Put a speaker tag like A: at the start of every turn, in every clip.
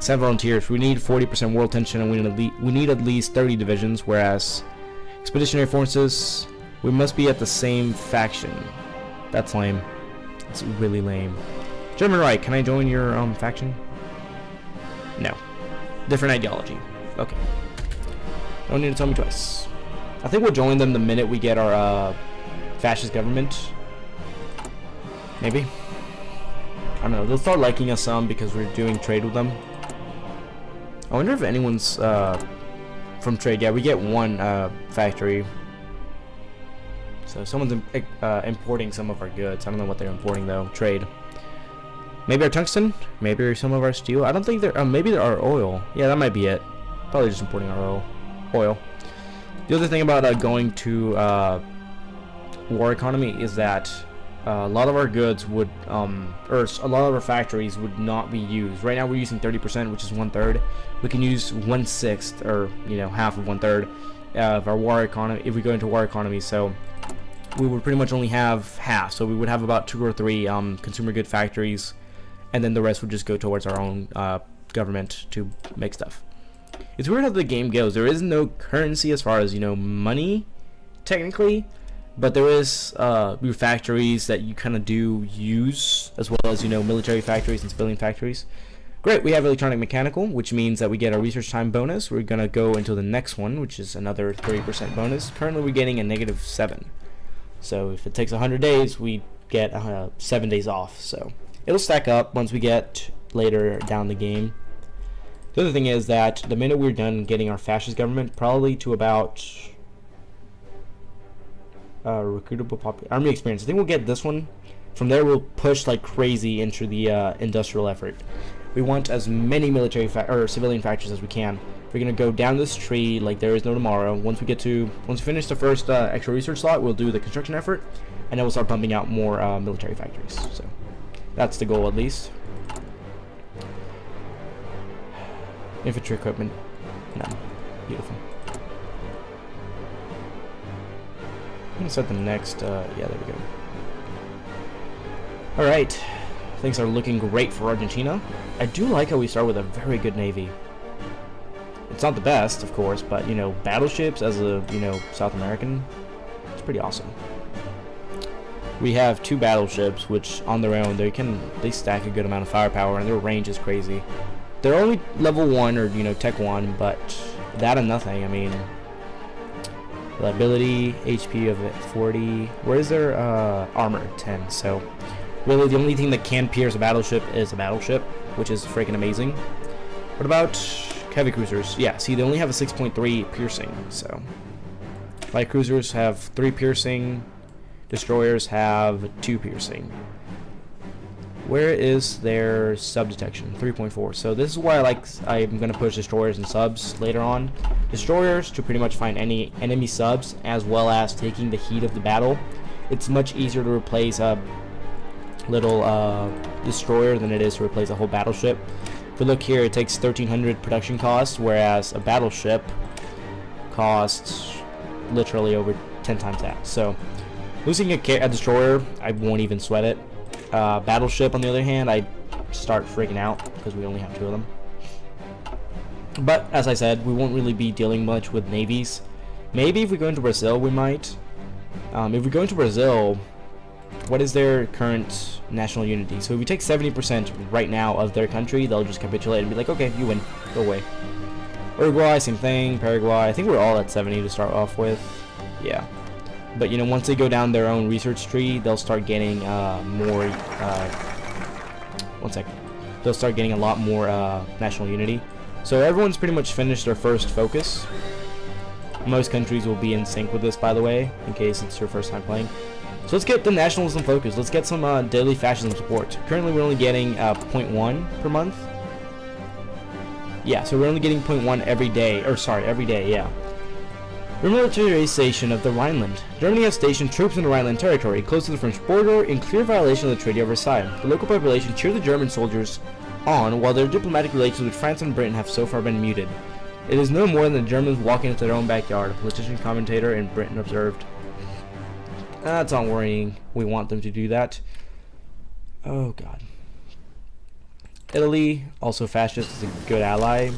A: 7 volunteers. We need 40% world tension, and we need at least 30 divisions. Whereas expeditionary forces, we must be at the same faction. That's lame. It's really lame. German Reich, can I join your faction? No. Different ideology. Okay. Don't need to tell me twice. I think we'll join them the minute we get our fascist government. Maybe. I don't know. They'll start liking us some because we're doing trade with them. I wonder if anyone's from trade. Yeah, we get one factory. So someone's importing some of our goods. I don't know what they're importing though. Trade. Maybe our tungsten. Maybe some of our steel. I don't think they're. Maybe they're our oil. Yeah, that might be it. Probably just importing our oil. The other thing about going to war economy is that a lot of our goods would, or a lot of our factories would not be used. Right now we're using 30%, which is 1/3. We can use 1/6, or half of 1/3 of our war economy if we go into war economy. So we would pretty much only have half. So we would have about 2 or 3 consumer good factories, and then the rest would just go towards our own government to make stuff. It's weird how the game goes. There is no currency as far as money, technically. But there is factories that you kind of do use, as well as military factories and civilian factories. Great, we have electronic mechanical, which means that we get a research time bonus. We're gonna go into the next one, which is another 30% bonus. Currently, we're getting a -7. So if it takes 100 days, we get 7 days off. So it'll stack up once we get later down the game. The other thing is that the minute we're done getting our fascist government, probably to about recruitable army experience. I think we'll get this one. From there, we'll push like crazy into the industrial effort. We want as many military or civilian factories as we can. We're gonna go down this tree like there is no tomorrow. Once we finish the first extra research slot, we'll do the construction effort, and then we'll start pumping out more military factories. So that's the goal, at least. Infantry equipment, none. Beautiful. I'm gonna start the next, yeah, there we go. Alright, things are looking great for Argentina. I do like how we start with a very good navy. It's not the best, of course, but, battleships as a, South American, it's pretty awesome. We have 2 battleships, which on their own, they stack a good amount of firepower, and their range is crazy. They're only level 1 or, Tech 1, but that and nothing, I mean... Reliability, HP of it 40. Where is their armor? 10. So really the only thing that can pierce a battleship is a battleship, which is freaking amazing. What about heavy cruisers? Yeah, see, they only have a 6.3 piercing. So light cruisers have 3 piercing, destroyers have 2 piercing. Where is their sub detection? 3.4. So this is why I'm going to push destroyers and subs later on. Destroyers to pretty much find any enemy subs, as well as taking the heat of the battle. It's much easier to replace a little destroyer than it is to replace a whole battleship. If we look here, it takes 1,300 production costs, whereas a battleship costs literally over 10 times that. So losing a destroyer, I won't even sweat it. Battleship, on the other hand, I start freaking out because we only have 2 of them. But as I said, we won't really be dealing much with navies. Maybe if we go into Brazil, we might. If we go into Brazil, what is their current national unity? So if we take 70% right now of their country, they'll just capitulate and be like, okay, you win, go away. Uruguay, same thing. Paraguay, I think we're all at 70 to start off with. Yeah. But once they go down their own research tree, they'll start getting more. One second. They'll start getting a lot more national unity. So everyone's pretty much finished their first focus. Most countries will be in sync with this, by the way, in case it's your first time playing. So let's get the nationalism focus. Let's get some daily fascism support. Currently, we're only getting 0.1 per month. Yeah, so we're only getting 0.1 every day. Or sorry, every day. Yeah. Remilitarization of the Rhineland. Germany has stationed troops in the Rhineland territory, close to the French border, in clear violation of the Treaty of Versailles. The local population cheer the German soldiers on, while their diplomatic relations with France and Britain have so far been muted. It is no more than the Germans walking into their own backyard, a politician commentator in Britain observed. That's not worrying. We want them to do that. Oh, God. Italy, also fascist, is a good ally,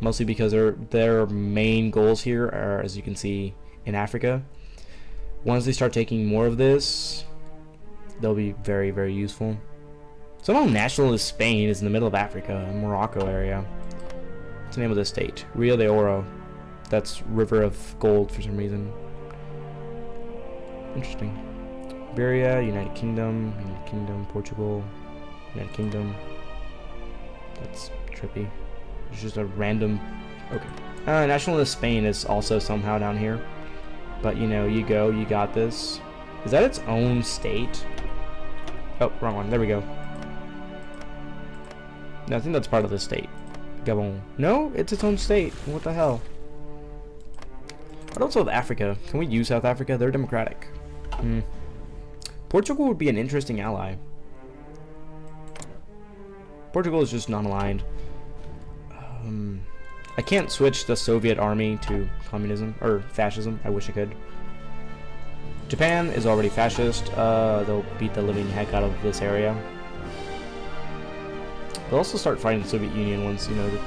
A: mostly because their main goals here are, as you can see, in Africa. Once they start taking more of this, they'll be very, very useful. Somehow nationalist Spain is in the middle of Africa, Morocco area. What's the name of this state? Rio de Oro. That's River of Gold for some reason. Interesting. Iberia, United Kingdom, Portugal, United Kingdom. That's trippy. It's just a random... Okay. Nationalist Spain is also somehow down here. But, you know, you got this. Is that its own state? Oh, wrong one. There we go. No, I think that's part of the state. Gabon. No, it's its own state. What the hell? What else with Africa? Can we use South Africa? They're democratic. Portugal would be an interesting ally. Portugal is just non-aligned. I can't switch the Soviet army to communism or fascism. I wish I could. Japan is already fascist. They'll beat the living heck out of this area. They'll also start fighting the Soviet Union once, you know, the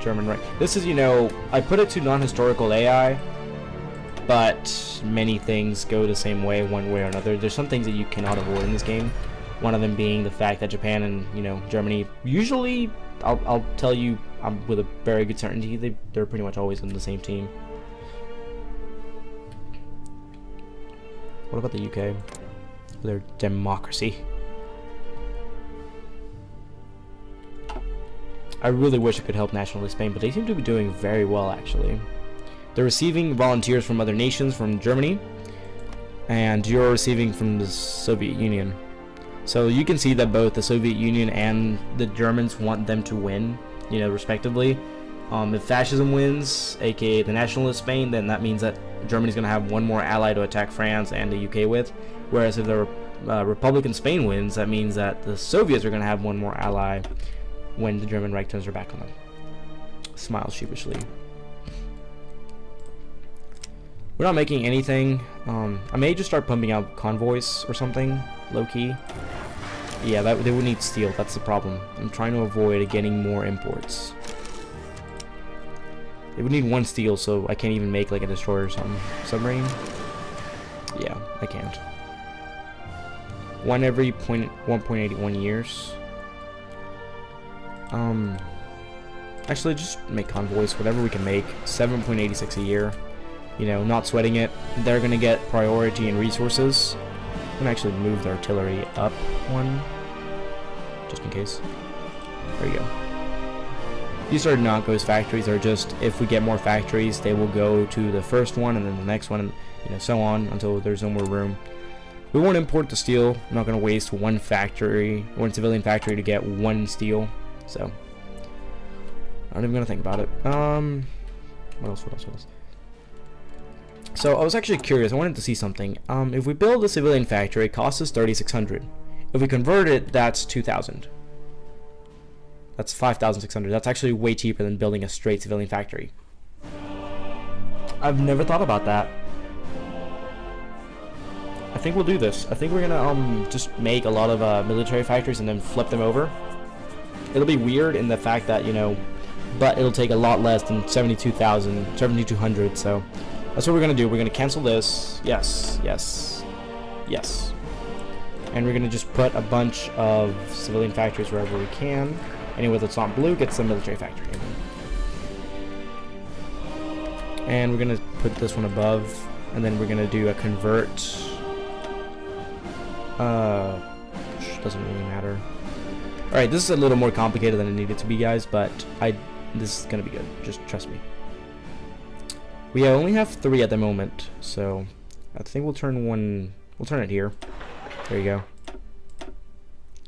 A: German Reich. This is, you know, I put it to non-historical AI, but many things go the same way, one way or another. There's some things that you cannot avoid in this game. One of them being the fact that Japan and, you know, Germany usually, I'll tell you with a very good certainty, they're pretty much always on the same team. What about the UK? Their democracy. I really wish I could help nationalist Spain, but they seem to be doing very well, actually. They're receiving volunteers from other nations, from Germany, and you're receiving from the Soviet Union. So you can see that both the Soviet Union and the Germans want them to win, you know, respectively. If fascism wins, aka the nationalist Spain, then that means that Germany's going to have one more ally to attack France and the UK with. Whereas if the Republican Spain wins, that means that the Soviets are going to have one more ally when the German Reich turns their back on them. Smiles sheepishly. We're not making anything. I may just start pumping out convoys or something, low-key. Yeah, they would need steel, that's the problem. I'm trying to avoid getting more imports. They would need one steel, so I can't even make like a destroyer or something. Submarine? Yeah, I can't. One every 1.81 years. Actually, just make convoys, whatever we can make. 7.86 a year. You know, not sweating it. They're gonna get priority and resources. I'm gonna actually move the artillery up one, just in case. There you go. These are not ghost factories. They're just, if we get more factories, they will go to the first one and then the next one, and you know, so on until there's no more room. We won't import the steel. I'm not gonna waste one factory, one civilian factory to get one steel. So, I'm not even gonna think about it. What else? So I was actually curious. I wanted to see something. If we build a civilian factory, it costs us 3,600. If we convert it, that's 2,000. That's 5,600. That's actually way cheaper than building a straight civilian factory. I've never thought about that. I think we'll do this. I think we're gonna just make a lot of military factories and then flip them over. It'll be weird in the fact that, you know, but it'll take a lot less than 7,200. So that's what we're gonna do. We're gonna cancel this. Yes. And we're gonna just put a bunch of civilian factories wherever we can. Anywhere that's not blue gets a military factory. And we're gonna put this one above, and then we're gonna do a convert. Doesn't really matter. All right, this is a little more complicated than it needed to be, guys, but this is gonna be good. Just trust me. We only have 3 at the moment, so I think we'll turn one. We'll turn it here. There you go.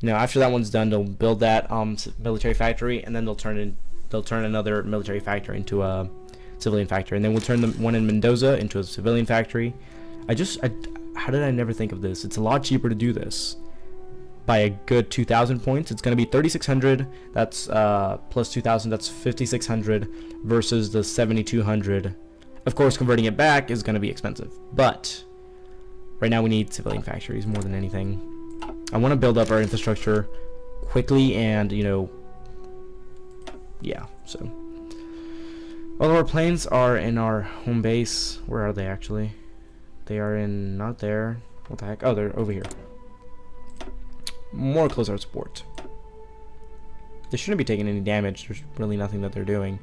A: Now, after that one's done, they'll build that military factory, and then they'll turn another military factory into a civilian factory, and then we'll turn the one in Mendoza into a civilian factory. How did I never think of this? It's a lot cheaper to do this by a good 2,000 points. It's going to be 3,600. That's plus 2,000. That's 5,600 versus the 7,200. Of course, converting it back is going to be expensive, but right now we need civilian factories more than anything. I want to build up our infrastructure quickly and, you know, yeah, so. All of our planes are in our home base. Where are they actually? They are in, not there. What the heck? Oh, they're over here. More close air support. They shouldn't be taking any damage. There's really nothing that they're doing.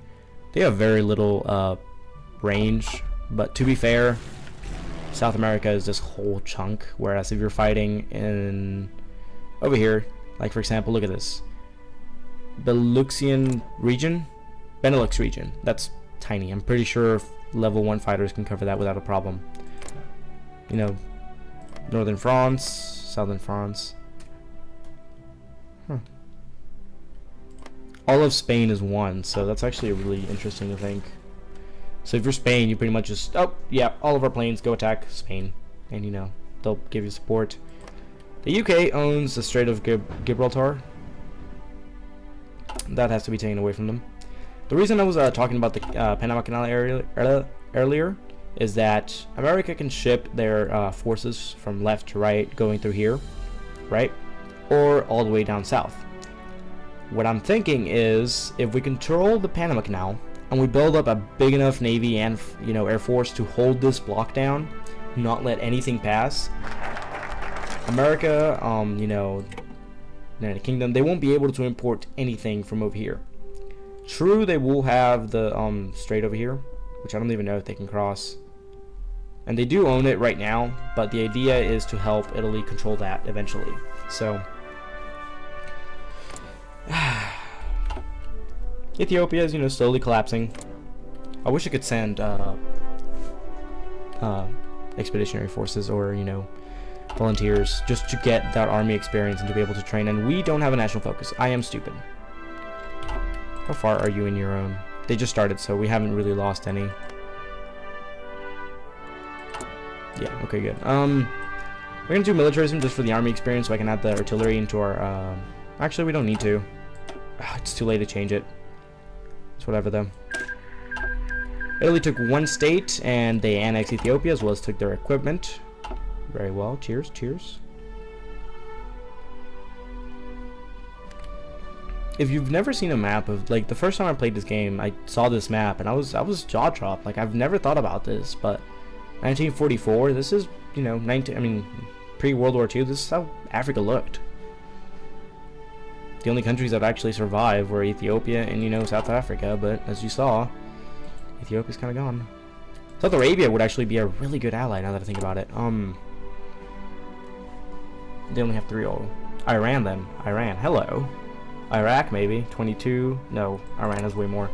A: They have very little range, but to be fair, South America is this whole chunk, whereas if you're fighting in over here, like for example, look at this. Benelux region, that's tiny. I'm pretty sure level 1 fighters can cover that without a problem. You know, northern France, southern France. All of Spain is 1, so that's actually really interesting to think. So if you're Spain, you pretty much just, oh yeah, all of our planes go attack Spain, and you know, they'll give you support. The UK owns the Strait of Gibraltar. That has to be taken away from them. The reason I was talking about the Panama Canal earlier is that America can ship their forces from left to right going through here, right? Or all the way down south. What I'm thinking is, if we control the Panama Canal and we build up a big enough navy and, you know, air force to hold this block down, not let anything pass, America, you know, United Kingdom, they won't be able to import anything from over here. True, they will have the strait over here, which I don't even know if they can cross, and they do own it right now, but the idea is to help Italy control that eventually. So Ethiopia is, you know, slowly collapsing. I wish I could send expeditionary forces or, you know, volunteers just to get that army experience and to be able to train, and we don't have a national focus. I am stupid. How far are you in your own? They just started, so we haven't really lost any. Yeah, okay, good. We're gonna do militarism just for the army experience so I can add the artillery into our actually we don't need to. It's too late to change it. It's whatever though. Italy took 1 state and they annexed Ethiopia as well as took their equipment. Very well. Cheers, cheers. If you've never seen a map of, like, the first time I played this game, I saw this map and I was jaw dropped. Like, I've never thought about this, but 1944, this is, you know, pre-World War II, this is how Africa looked. The only countries that actually survived were Ethiopia and, you know, South Africa, but as you saw, Ethiopia's kind of gone. South Arabia would actually be a really good ally now that I think about it. They only have 3 oil. Iran then. Iran. Hello. Iraq maybe. 22. No, Iran has way more.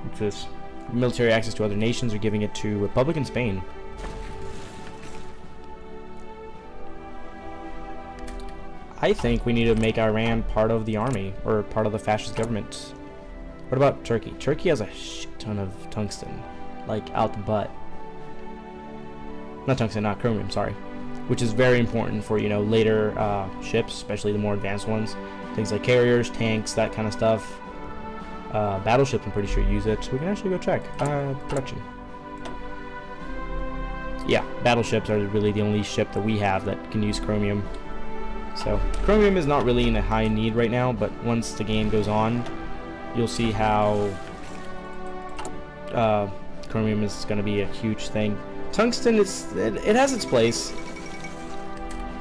A: What's this? Military access to other nations are giving it to Republican Spain. I think we need to make Iran part of the army or part of the fascist government. What about Turkey? Turkey has a shit ton of tungsten, like out the butt. Not tungsten, not chromium, sorry. Which is very important for, you know, later ships, especially the more advanced ones. Things like carriers, tanks, that kind of stuff. Battleships, I'm pretty sure, use it. We can actually go check. Production. Yeah, battleships are really the only ship that we have that can use chromium. So, chromium is not really in a high need right now, but once the game goes on, you'll see how chromium is going to be a huge thing. Tungsten it has its place.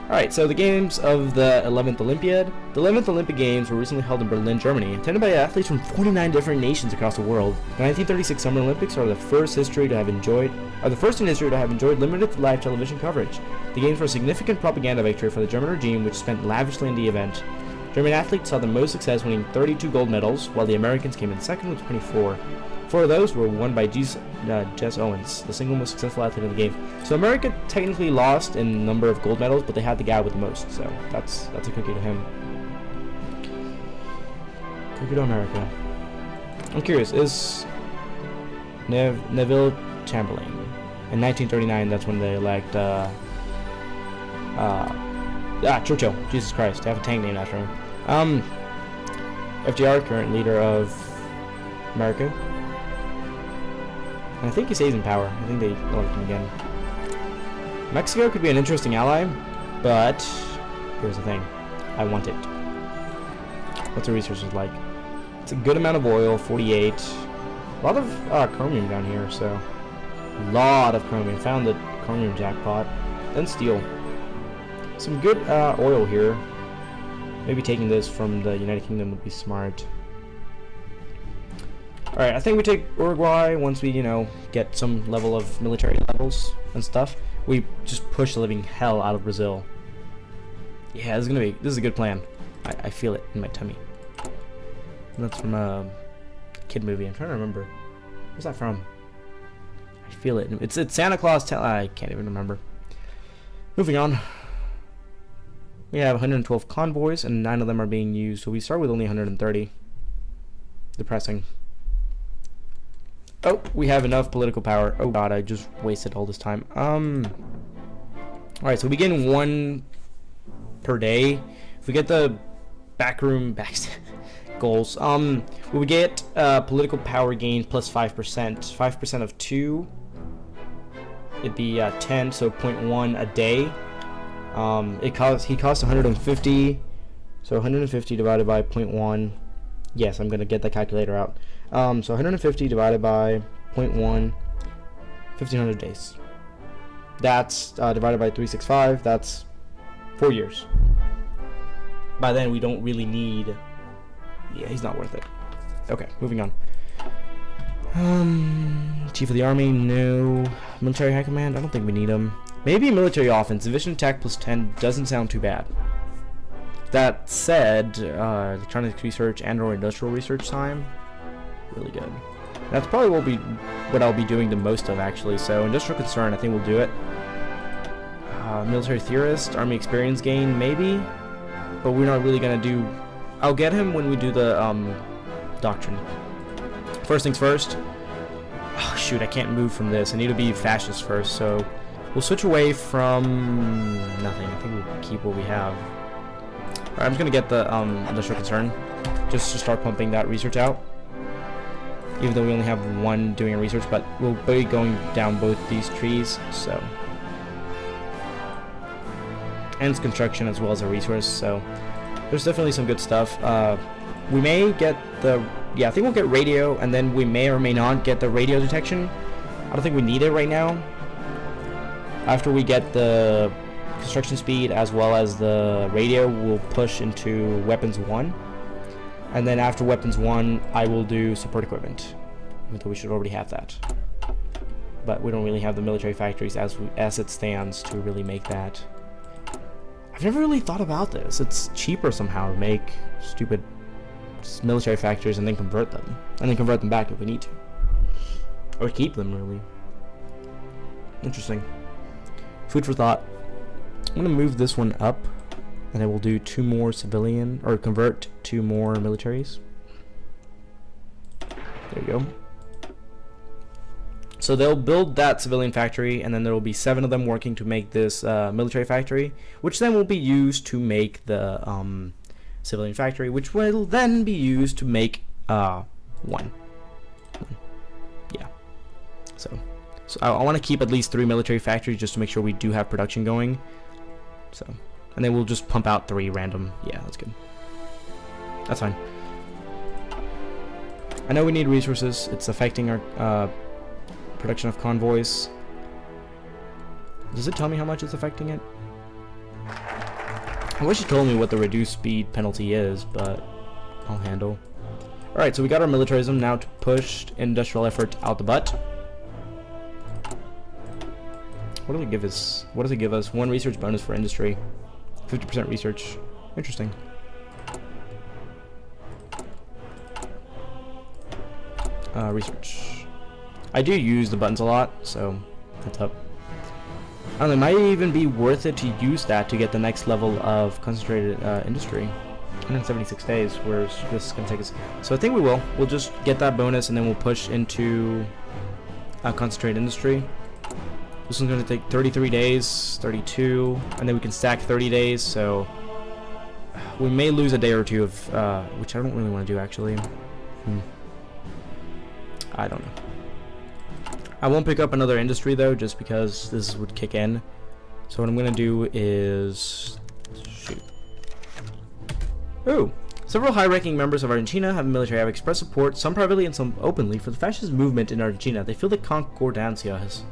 A: Alright, so the games of the 11th Olympiad. The 11th Olympic Games were recently held in Berlin, Germany, attended by athletes from 49 different nations across the world. The 1936 Summer Olympics are the first in history to have enjoyed limited live television coverage. The games were a significant propaganda victory for the German regime, which spent lavishly on the event. German athletes saw the most success, winning 32 gold medals, while the Americans came in second with 24. 4 of those were won by Jess Owens, the single most successful athlete in the game. So America technically lost in number of gold medals, but they had the guy with the most, so that's a cookie to him. Cookie to America. I'm curious, is Neville Chamberlain in 1939? That's when they elect Churchill. Jesus Christ, I have a tank named after him. FDR, current leader of America. And I think he stays in power. I think they elect him again. Mexico could be an interesting ally, but here's the thing. I want it. What's the resources like? It's a good amount of oil, 48. A lot of chromium down here, so a lot of chromium. Found the chromium jackpot. Then steel. Some good oil here. Maybe taking this from the United Kingdom would be smart. Alright, I think we take Uruguay once we, you know, get some level of military levels and stuff. We just push the living hell out of Brazil. Yeah, this is a good plan. I feel it in my tummy. That's from a kid movie. I'm trying to remember. Where's that from? I feel it. It's Santa Claus. I can't even remember. Moving on. We have 112 convoys, and 9 of them are being used. So we start with only 130. Depressing. Oh, we have enough political power. Oh god, I just wasted all this time. Alright, so we gain 1 per day. If we get the backroom goals, we would get political power gain plus 5%. 5% of 2. It'd be 10, so 0.1 a day. He costs 150, so 150 divided by 0.1. Yes, I'm gonna get the calculator out. So 150 divided by 0.1, 1500 days. That's divided by 365. That's 4 years. By then, we don't really need. Yeah, he's not worth it. Okay, moving on. Chief of the army, no. Military high command, I don't think we need him. Maybe military offense. Division attack plus 10 doesn't sound too bad. That said, electronics research and/or industrial research time, really good. That's probably what I'll be doing the most of, actually. So industrial concern, I think we'll do it. Military theorist, army experience gain, maybe, but we're not really gonna do. I'll get him when we do the doctrine. First things first. Oh shoot, I can't move from this. I need to be fascist first, so we'll switch away from nothing. I think we'll keep what we have. Alright, I'm just gonna get the industrial concern just to start pumping that research out. Even though we only have 1 doing a research, but we'll be going down both these trees, so. And it's construction as well as a resource, so there's definitely some good stuff. We may get the, yeah, I think we'll get radio, and then we may or may not get the radio detection. I don't think we need it right now. After we get the construction speed as well as the radio, we'll push into weapons 1. And then after weapons 1, I will do support equipment. Even though we should already have that. But we don't really have the military factories as it stands to really make that. I've never really thought about this. It's cheaper somehow to make stupid military factories and then convert them. And then convert them back if we need to. Or keep them, really. Interesting. Food for thought. I'm going to move this one up. And I will do 2 more civilian, or convert 2 more militaries. There you go. So they'll build that civilian factory, and then there will be 7 of them working to make this military factory, which then will be used to make the civilian factory, which will then be used to make one. Yeah. So I want to keep at least 3 military factories just to make sure we do have production going. So. And then we'll just pump out 3 random. Yeah, that's good. That's fine. I know we need resources. It's affecting our production of convoys. Does it tell me how much it's affecting it? I wish it told me what the reduced speed penalty is, but I'll handle. Alright, so we got our militarism now to push industrial effort out the butt. What does it give us? What does it give us? 1 research bonus for industry. 50% research. Interesting. Research. I do use the buttons a lot, so that's up. I don't know, it might even be worth it to use that to get the next level of concentrated industry. 176 days, whereas this is going to take us. So I think we will. We'll just get that bonus and then we'll push into concentrated industry. This one's going to take 33 days, 32, and then we can stack 30 days, so we may lose a day or 2 of, which I don't really want to do, actually. I don't know. I won't pick up another industry, though, just because this would kick in. So what I'm going to do is, shoot, Ooh. Several high-ranking members of Argentina have expressed support, some privately and some openly, for the fascist movement in Argentina. They feel that Concordancia has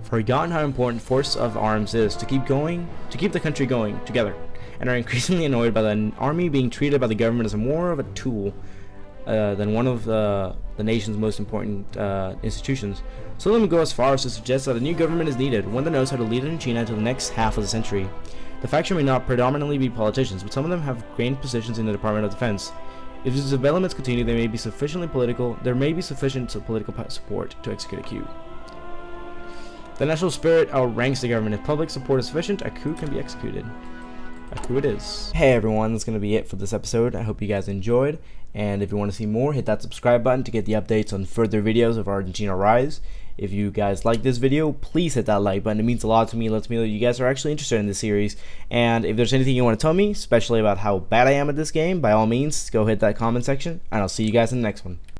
A: forgotten how important force of arms is to keep the country going together, and are increasingly annoyed by the army being treated by the government as more of a tool than one of the nation's most important institutions. Some of them go as far as to suggest that a new government is needed, one that knows how to lead Argentina until the next half of the century. The faction may not predominantly be politicians, but some of them have gained positions in the Department of Defense. If these developments continue, there may be sufficient political support to execute a coup. The national spirit outranks the government. If public support is sufficient, a coup can be executed. A coup it is. Hey everyone, that's going to be it for this episode. I hope you guys enjoyed, and if you want to see more, hit that subscribe button to get the updates on further videos of Argentina Rise. If you guys like this video, please hit that like button. It means a lot to me. It lets me know that you guys are actually interested in this series. And if there's anything you want to tell me, especially about how bad I am at this game, by all means, go hit that comment section, and I'll see you guys in the next one.